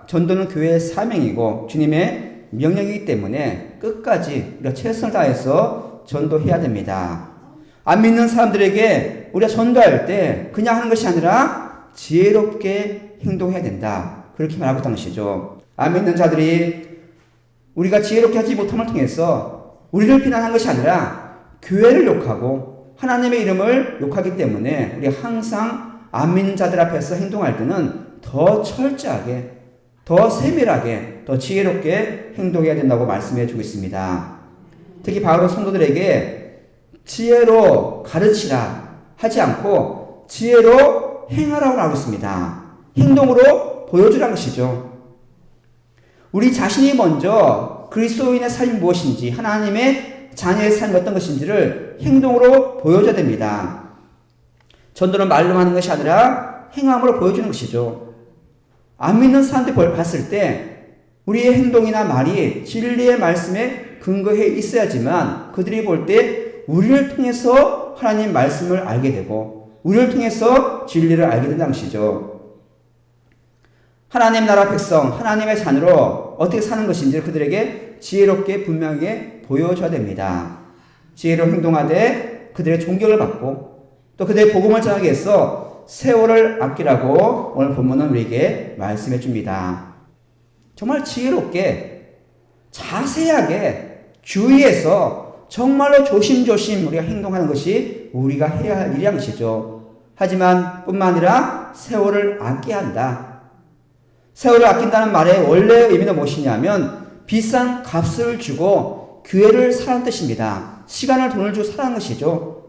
전도는 교회의 사명이고 주님의 명령이기 때문에 끝까지 우리가 최선을 다해서 전도해야 됩니다. 안 믿는 사람들에게 우리가 전도할 때 그냥 하는 것이 아니라 지혜롭게 행동해야 된다. 그렇게 말하고 있다는 것이죠. 안 믿는 자들이 우리가 지혜롭게 하지 못함을 통해서 우리를 비난한 것이 아니라 교회를 욕하고 하나님의 이름을 욕하기 때문에 우리 항상 안 믿는 자들 앞에서 행동할 때는 더 철저하게, 더 세밀하게, 더 지혜롭게 행동해야 된다고 말씀해 주고 있습니다. 특히 바울은 성도들에게 지혜로 가르치라 하지 않고 지혜로 행하라고 하고 있습니다. 행동으로 보여주라는 것이죠. 우리 자신이 먼저 그리스도인의 삶이 무엇인지, 하나님의 자녀의 삶이 어떤 것인지를 행동으로 보여줘야 됩니다. 전도는 말로 하는 것이 아니라 행함으로 보여주는 것이죠. 안 믿는 사람들이 봤을 때 우리의 행동이나 말이 진리의 말씀에 근거해 있어야지만 그들이 볼 때 우리를 통해서 하나님 말씀을 알게 되고 우리를 통해서 진리를 알게 된다는 것이죠. 하나님 나라 백성, 하나님의 자녀로 어떻게 사는 것인지 그들에게 지혜롭게 분명하게 보여줘야 됩니다. 지혜로 행동하되 그들의 존경을 받고 또 그들의 복음을 전하기 위해서 세월을 아끼라고 오늘 본문은 우리에게 말씀해 줍니다. 정말 지혜롭게 자세하게 주의해서 정말로 조심조심 우리가 행동하는 것이 우리가 해야 할 일이란 것이죠. 하지만 뿐만 아니라 세월을 아껴야 한다. 세월을 아낀다는 말의 원래 의미는 무엇이냐면 비싼 값을 주고 교회를 사라는 뜻입니다. 시간을 돈을 주고 사라는 것이죠.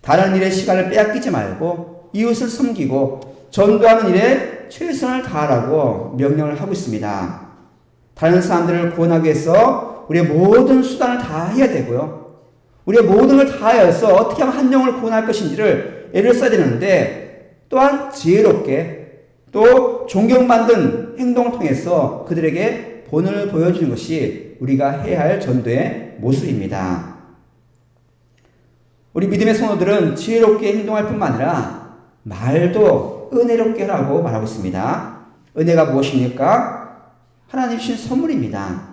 다른 일에 시간을 빼앗기지 말고 이웃을 섬기고 전도하는 일에 최선을 다하라고 명령을 하고 있습니다. 다른 사람들을 구원하기 위해서 우리의 모든 수단을 다해야 되고요. 우리의 모든 걸 다하여서 어떻게 하면 한 영을 구원할 것인지를 애를 써야 되는데 또한 지혜롭게 또 존경받는 행동을 통해서 그들에게 본을 보여주는 것이 우리가 해야 할 전도의 모습입니다. 우리 믿음의 성도들은 지혜롭게 행동할 뿐만 아니라 말도 은혜롭게 하라고 말하고 있습니다. 은혜가 무엇입니까? 하나님 주신 선물입니다.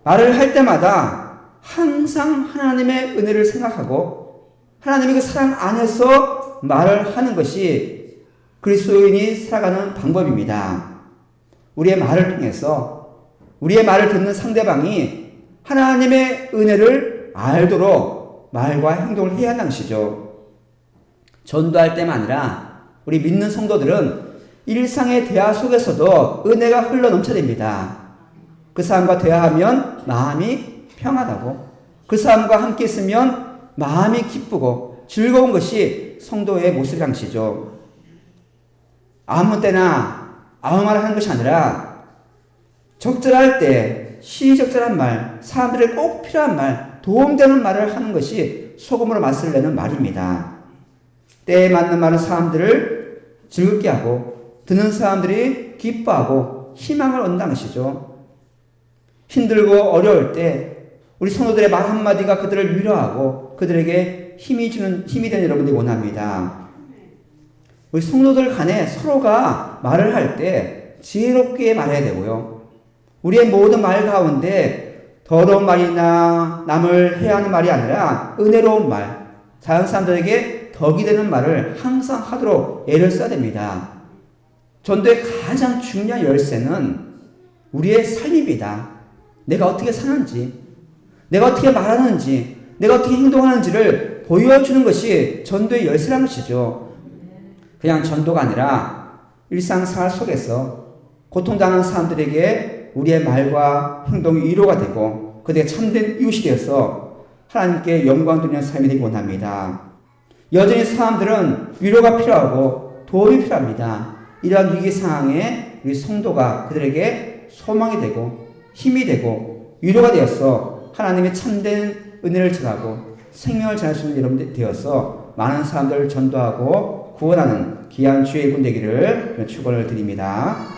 말을 할 때마다 항상 하나님의 은혜를 생각하고 하나님의 그 사랑 안에서 말을 하는 것이 그리스도인이 살아가는 방법입니다. 우리의 말을 통해서 우리의 말을 듣는 상대방이 하나님의 은혜를 알도록 말과 행동을 해야 하는 것이죠. 전도할 때만 아니라 우리 믿는 성도들은 일상의 대화 속에서도 은혜가 흘러 넘쳐야 됩니다. 그 사람과 대화하면 마음이 평안하고 그 사람과 함께 있으면 마음이 기쁘고 즐거운 것이 성도의 모습이란 것이죠. 아무 때나 아무 말을 하는 것이 아니라 적절할 때 시적절한 말, 사람들에게 꼭 필요한 말, 도움되는 말을 하는 것이 소금으로 맛을 내는 말입니다. 때에 맞는 말은 사람들을 즐겁게 하고 듣는 사람들이 기뻐하고 희망을 얻는다는 것이죠. 힘들고 어려울 때 우리 성도들의 말 한마디가 그들을 위로하고 그들에게 힘이 되는 여러분들이 원합니다. 우리 성도들 간에 서로가 말을 할 때 지혜롭게 말해야 되고요. 우리의 모든 말 가운데 더러운 말이나 남을 해하는 말이 아니라 은혜로운 말, 다른 사람들에게 덕이 되는 말을 항상 하도록 애를 써야 됩니다. 전도의 가장 중요한 열쇠는 우리의 삶입니다. 내가 어떻게 사는지, 내가 어떻게 말하는지, 내가 어떻게 행동하는지를 보여주는 것이 전도의 열쇠라는 것이죠. 그냥 전도가 아니라 일상생활 속에서 고통당하는 사람들에게 우리의 말과 행동이 위로가 되고 그들의 참된 이웃이 되어서 하나님께 영광 돌리는 삶이 되기 원합니다. 여전히 사람들은 위로가 필요하고 도움이 필요합니다. 이러한 위기 상황에 우리 성도가 그들에게 소망이 되고 힘이 되고 위로가 되어서 하나님의 참된 은혜를 전하고 생명을 전할 수 있는 여러분들이 되어서 많은 사람들을 전도하고 구원하는 귀한 주의 군 되기를 축원을 드립니다.